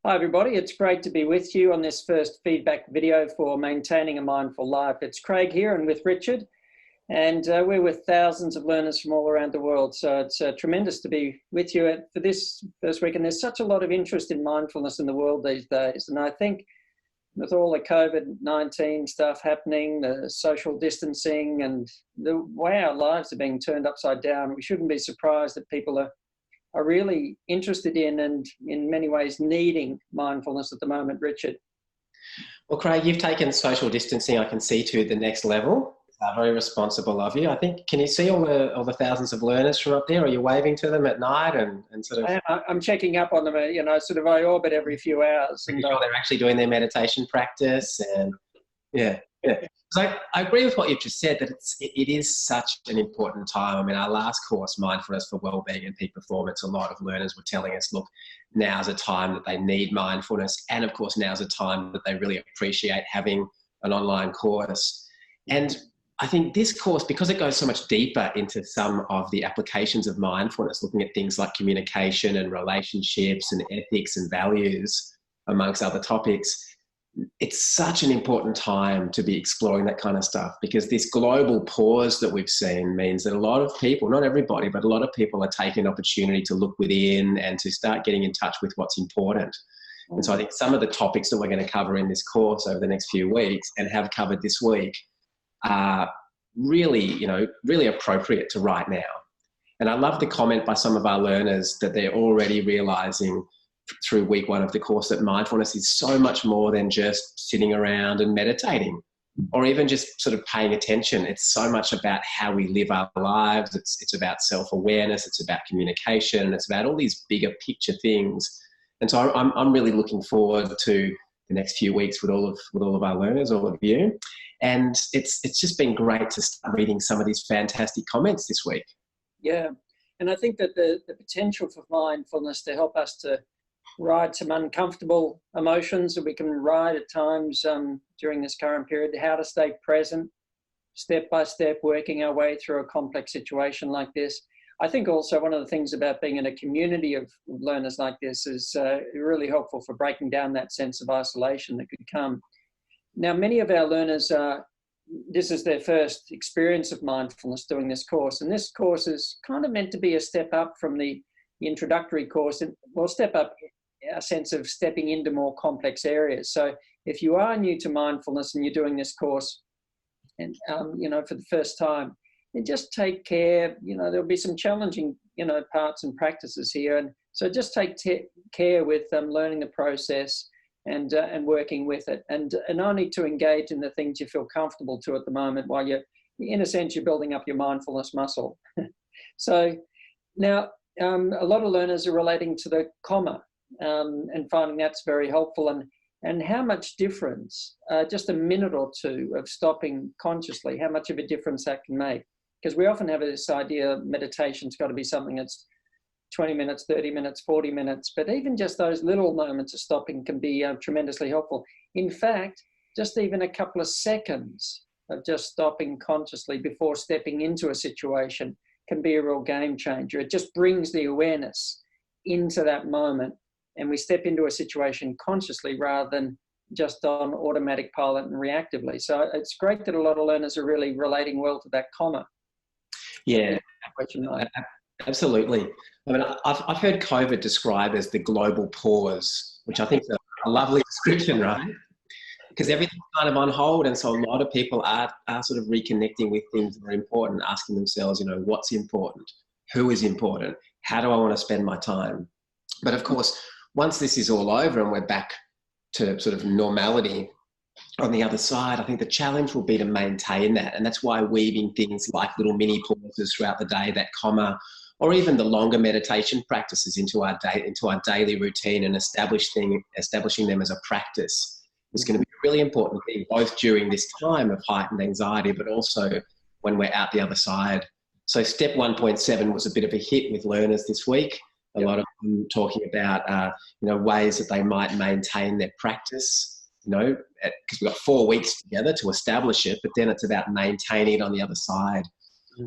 Hi everybody, it's great to be with you on this first feedback video for Maintaining a Mindful Life. It's Craig here and with Richard, and we're with thousands of learners from all around the world. So it's tremendous to be with you for this first week. And there's such a lot of interest in mindfulness in the world these days. And I think with all the COVID-19 stuff happening, the social distancing and the way our lives are being turned upside down, we shouldn't be surprised that people are really interested in and in many ways needing mindfulness at the moment. Richard. Well, Craig, you've taken social distancing, I can see, to the next level. Very responsible of you. I think, can you see all the thousands of learners from up there? Are you waving to them at night and sort of? I'm checking up on them, I orbit every few hours. And they're actually doing their meditation practice and yeah. So I agree with what you've just said, that it is such an important time. I mean, our last course, Mindfulness for Wellbeing and Peak Performance, a lot of learners were telling us, look, now's a time that they need mindfulness. And of course, now's a time that they really appreciate having an online course. And I think this course, because it goes so much deeper into some of the applications of mindfulness, looking at things like communication and relationships and ethics and values, amongst other topics, it's such an important time to be exploring that kind of stuff, because this global pause that we've seen means that a lot of people, not everybody, but a lot of people are taking an opportunity to look within and to start getting in touch with what's important. And so I think some of the topics that we're going to cover in this course over the next few weeks and have covered this week are really, really appropriate to right now. And I love the comment by some of our learners that they're already realizing through week one of the course that mindfulness is so much more than just sitting around and meditating or even just sort of paying attention. It's so much about how we live our lives. It's about self-awareness. It's about communication. It's about all these bigger picture things. And so I'm really looking forward to the next few weeks with all of our learners, all of you. And it's just been great to start reading some of these fantastic comments this week. Yeah. And I think that the potential for mindfulness to help us to ride some uncomfortable emotions that we can ride at times during this current period, how to stay present, step by step, working our way through a complex situation like this. I think also one of the things about being in a community of learners like this is really helpful for breaking down that sense of isolation that could come. Now, many of our learners, this is their first experience of mindfulness doing this course, and this course is kind of meant to be a step up from the introductory course, and well, step up a sense of stepping into more complex areas. So if you are new to mindfulness and you're doing this course and, for the first time, then just take care. There'll be some challenging, parts and practices here. And so just take care with learning the process and working with it, and only to engage in the things you feel comfortable to at the moment while you're, in a sense, you're building up your mindfulness muscle. So now a lot of learners are relating to the comma and finding that's very helpful, and how much difference just a minute or two of stopping consciously, how much of a difference that can make. Because we often have this idea meditation's got to be something that's 20 minutes, 30 minutes, 40 minutes, but even just those little moments of stopping can be tremendously helpful. In fact, just even a couple of seconds of just stopping consciously before stepping into a situation can be a real game changer. It just brings the awareness into that moment, and we step into a situation consciously rather than just on automatic pilot and reactively. So it's great that a lot of learners are really relating well to that comma. Yeah, absolutely. I mean, I've heard COVID described as the global pause, which I think is a lovely description, right? Because everything's kind of on hold, and so a lot of people are sort of reconnecting with things that are important, asking themselves, what's important? Who is important? How do I want to spend my time? But of course, once this is all over and we're back to sort of normality on the other side, I think the challenge will be to maintain that. And that's why weaving things like little mini pauses throughout the day, that comma, or even the longer meditation practices into our daily routine and establishing them as a practice is going to be a really important thing, both during this time of heightened anxiety, but also when we're out the other side. So step 1.7 was a bit of a hit with learners this week. A lot of them talking about, ways that they might maintain their practice, because we've got 4 weeks together to establish it, but then it's about maintaining it on the other side.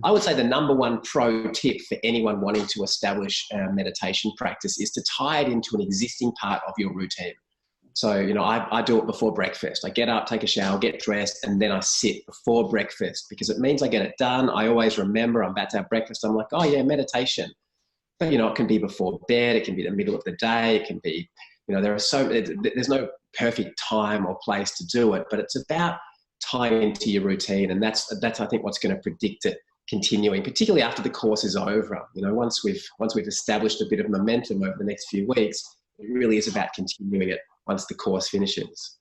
I would say the number one pro tip for anyone wanting to establish a meditation practice is to tie it into an existing part of your routine. So, you know, I do it before breakfast. I get up, take a shower, get dressed, and then I sit before breakfast because it means I get it done. I always remember I'm about to have breakfast. I'm like, oh yeah, meditation. But, you know, it can be before bed. It can be the middle of the day. It can be, you know, there's no perfect time or place to do it, but it's about tying into your routine. And that's I think, what's going to predict it continuing, particularly after the course is over. You know, once we've established a bit of momentum over the next few weeks, it really is about continuing it once the course finishes.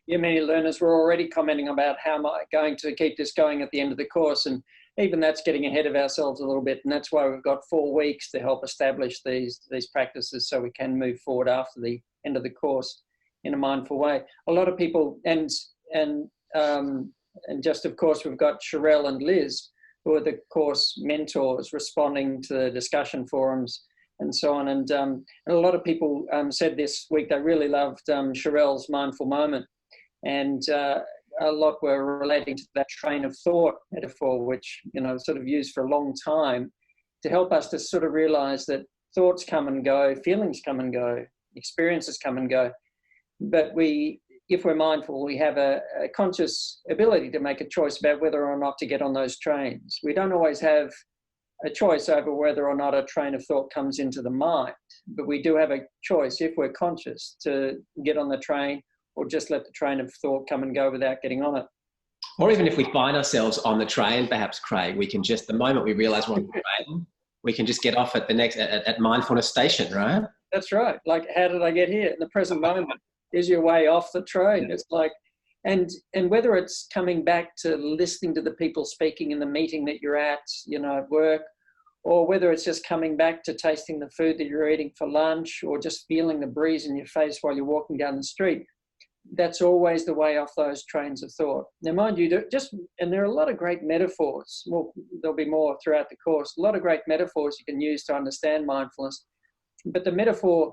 Yeah, many learners were already commenting about how am I going to keep this going at the end of the course, and even that's getting ahead of ourselves a little bit, and that's why we've got 4 weeks to help establish these practices so we can move forward after the end of the course in a mindful way. A lot of people, and just of course we've got Sherelle and Liz, who are the course mentors, responding to the discussion forums and so on. And a lot of people said this week they really loved Sherelle's mindful moment, and a lot were relating to that train of thought metaphor, which, you know, sort of used for a long time to help us to sort of realize that thoughts come and go, feelings come and go, experiences come and go. But if we're mindful, we have a conscious ability to make a choice about whether or not to get on those trains. We don't always have a choice over whether or not a train of thought comes into the mind, but we do have a choice, if we're conscious, to get on the train or just let the train of thought come and go without getting on it. Or even if we find ourselves on the train, perhaps, Craig, we can just, the moment we realize we're on the train, we can just get off at the next, at Mindfulness station, right? That's right. Like, how did I get here? In the present moment is your way off the train. It's like, and whether it's coming back to listening to the people speaking in the meeting that you're at, you know, at work, or whether it's just coming back to tasting the food that you're eating for lunch, or just feeling the breeze in your face while you're walking down the street, that's always the way off those trains of thought. Now, mind you, and there are a lot of great metaphors. Well, there'll be more throughout the course. A lot of great metaphors you can use to understand mindfulness. But the metaphor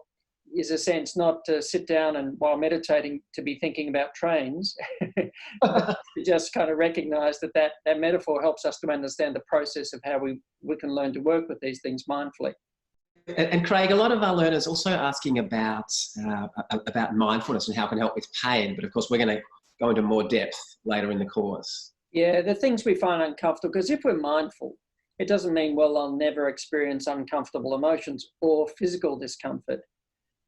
is a sense not to sit down and while meditating to be thinking about trains, to just kind of recognize that metaphor helps us to understand the process of how we can learn to work with these things mindfully. And Craig, a lot of our learners also asking about mindfulness and how it can help with pain, but of course we're going to go into more depth later in the course. Yeah, the things we find uncomfortable, because if we're mindful, it doesn't mean, well, I'll never experience uncomfortable emotions or physical discomfort.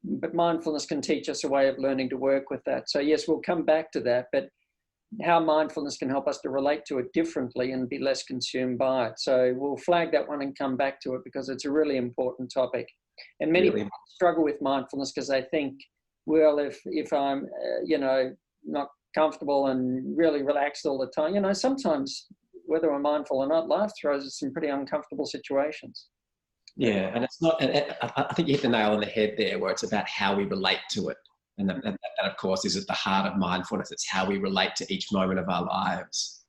But mindfulness can teach us a way of learning to work with that. So yes, we'll come back to that, but how mindfulness can help us to relate to it differently and be less consumed by it. So we'll flag that one and come back to it because it's a really important topic. And many people struggle with mindfulness because they think, well, if I'm, you know, not comfortable and really relaxed all the time, you know, sometimes whether we're mindful or not, life throws us some pretty uncomfortable situations. Yeah, and it's not, I think you hit the nail on the head there, where it's about how we relate to it. And that, of course, is at the heart of mindfulness. It's how we relate to each moment of our lives.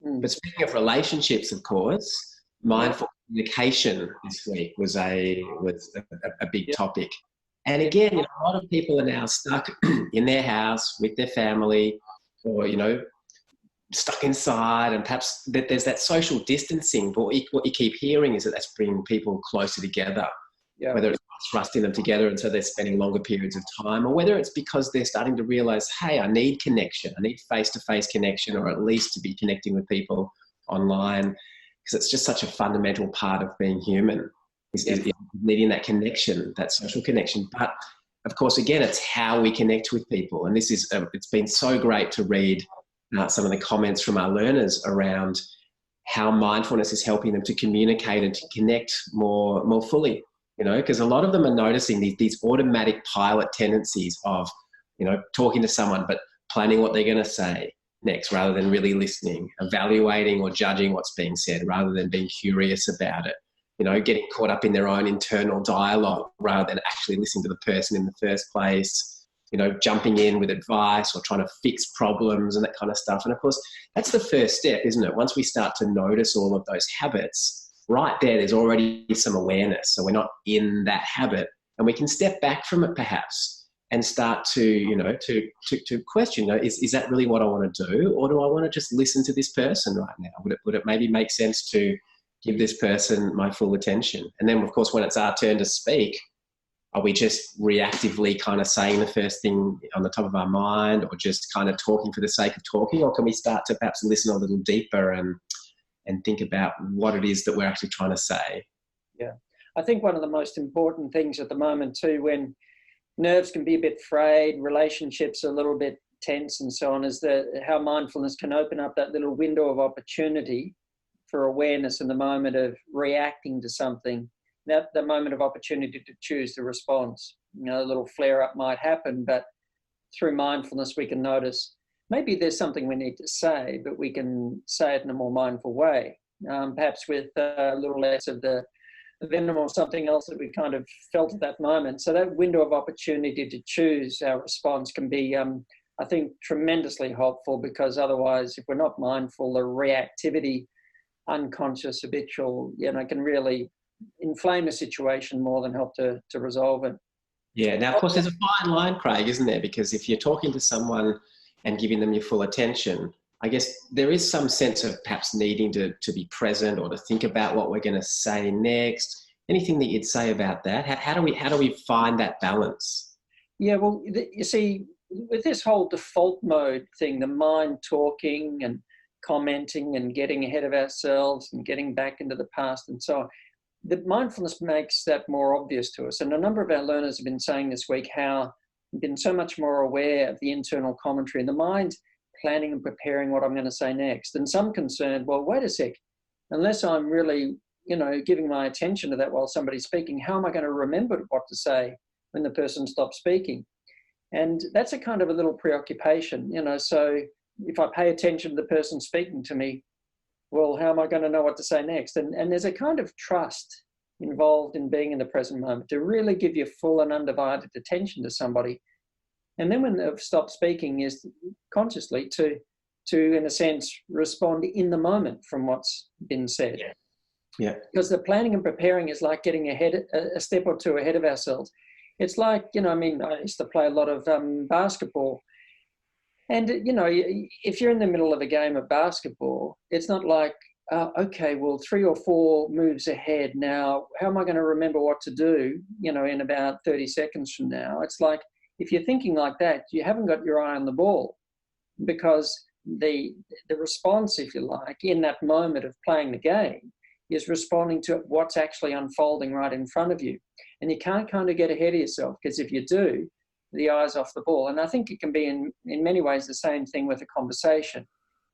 But speaking of relationships, of course, mindful communication this week was a big topic. And again, you know, a lot of people are now stuck in their house with their family, or, you know, stuck inside, and perhaps there's that social distancing, but what you keep hearing is that that's bringing people closer together, whether it's thrusting them together and so they're spending longer periods of time, or whether it's because they're starting to realize, hey, I need connection, I need face-to-face connection, or at least to be connecting with people online, because it's just such a fundamental part of being human, is needing that connection, that social connection. But of course, again, it's how we connect with people, and this is it's been so great to read some of the comments from our learners around how mindfulness is helping them to communicate and to connect more fully, you know, because a lot of them are noticing these automatic pilot tendencies of, you know, talking to someone but planning what they're going to say next rather than really listening, evaluating or judging what's being said rather than being curious about it, you know, getting caught up in their own internal dialogue rather than actually listening to the person in the first place, you know, jumping in with advice or trying to fix problems and that kind of stuff. And of course, that's the first step, isn't it? Once we start to notice all of those habits, right there's already some awareness. So we're not in that habit, and we can step back from it perhaps and start to, you know, to question, you know, is that really what I want to do? Or do I want to just listen to this person right now? Would it maybe make sense to give this person my full attention. And then, of course, when it's our turn to speak, are we just reactively kind of saying the first thing on the top of our mind, or just kind of talking for the sake of talking? Or can we start to perhaps listen a little deeper and think about what it is that we're actually trying to say? Yeah. I think one of the most important things at the moment too, when nerves can be a bit frayed, relationships are a little bit tense and so on, is that how mindfulness can open up that little window of opportunity for awareness in the moment of reacting to something, that the moment of opportunity to choose the response. You know, a little flare up might happen, but through mindfulness we can notice maybe there's something we need to say, but we can say it in a more mindful way, perhaps with a little less of the venom or something else that we kind of felt at that moment. So that window of opportunity to choose our response can be, I think, tremendously helpful, because otherwise, if we're not mindful, the reactivity, unconscious, habitual, can really inflame a situation more than help to resolve it. Yeah. Now, of course, there's a fine line, Craig, isn't there? Because if you're talking to someone and giving them your full attention, I guess there is some sense of perhaps needing to be present or to think about what we're going to say next. Anything that you'd say about that? How do we find that balance? Yeah, well, you see, with this whole default mode thing, the mind talking and commenting and getting ahead of ourselves and getting back into the past and so on, the mindfulness makes that more obvious to us. And a number of our learners have been saying this week how they've been so much more aware of the internal commentary and the mind planning and preparing what I'm going to say next. And some concerned, well, wait a sec, unless I'm really, giving my attention to that while somebody's speaking, how am I going to remember what to say when the person stops speaking? And that's a kind of a little preoccupation, so if I pay attention to the person speaking to me, well, how am I going to know what to say next? And there's a kind of trust involved in being in the present moment to really give your full and undivided attention to somebody. And then when they've stopped speaking is consciously to, in a sense, respond in the moment from what's been said. Yeah. Yeah. Because the planning and preparing is like getting ahead, a step or two ahead of ourselves. It's like, I used to play a lot of basketball. And, if you're in the middle of a game of basketball, it's not like, okay, well, 3 or 4 moves ahead. Now, how am I going to remember what to do, in about 30 seconds from now? It's like, if you're thinking like that, you haven't got your eye on the ball, because the response, if you like, in that moment of playing the game is responding to what's actually unfolding right in front of you. And you can't kind of get ahead of yourself, because if you do, the eye's off the ball. And I think it can be in many ways the same thing with a conversation,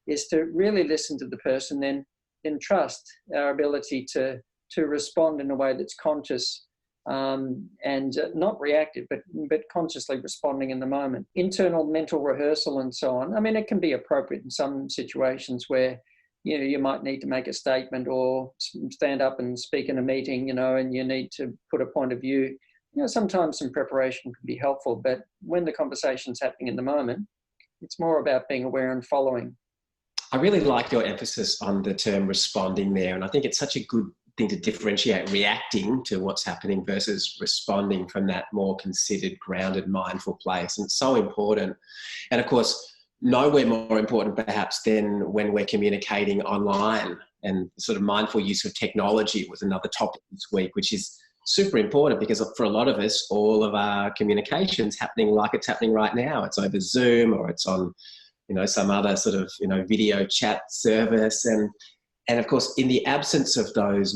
is to really listen to the person, then trust our ability to respond in a way that's conscious, and not reactive, but consciously responding in the moment. Internal mental rehearsal and so on. I mean, it can be appropriate in some situations where, you might need to make a statement or stand up and speak in a meeting, and you need to put a point of view. Sometimes some preparation can be helpful, but when the conversation's happening in the moment, it's more about being aware and following. I really like your emphasis on the term responding there. And I think it's such a good thing to differentiate reacting to what's happening versus responding from that more considered, grounded, mindful place. And it's so important. And of course, nowhere more important perhaps than when we're communicating online, and sort of mindful use of technology was another topic this week, which is super important, because for a lot of us, all of our communication's happening like it's happening right now. It's over Zoom, or it's on, some other sort of, video chat service. And of course, in the absence of those,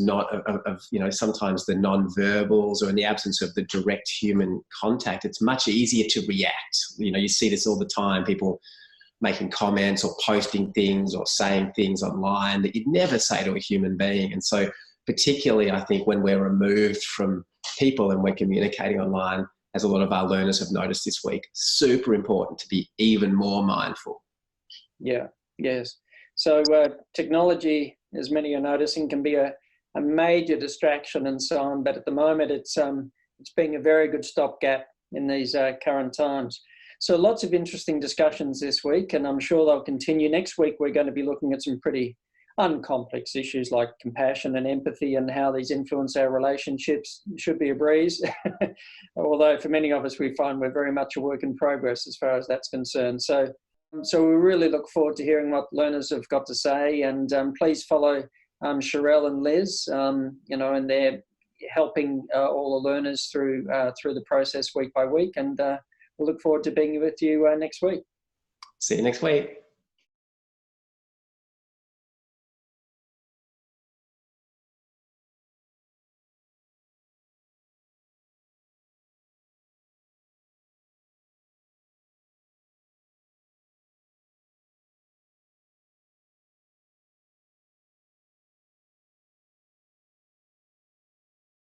sometimes the non-verbals, or in the absence of the direct human contact, it's much easier to react. You see this all the time, people making comments or posting things or saying things online that you'd never say to a human being. And so particularly, I think, when we're removed from people and we're communicating online, as a lot of our learners have noticed this week, super important to be even more mindful. Yeah, yes. So technology, as many are noticing, can be a major distraction and so on, but at the moment it's being a very good stopgap in these current times. So lots of interesting discussions this week, and I'm sure they'll continue. Next week we're going to be looking at some pretty uncomplex issues like compassion and empathy and how these influence our relationships. Should be a breeze. Although for many of us, we find we're very much a work in progress as far as that's concerned. So we really look forward to hearing what learners have got to say, and please follow Sherelle and Liz, and they're helping all the learners through the process week by week. And we'll look forward to being with you next week. See you next week.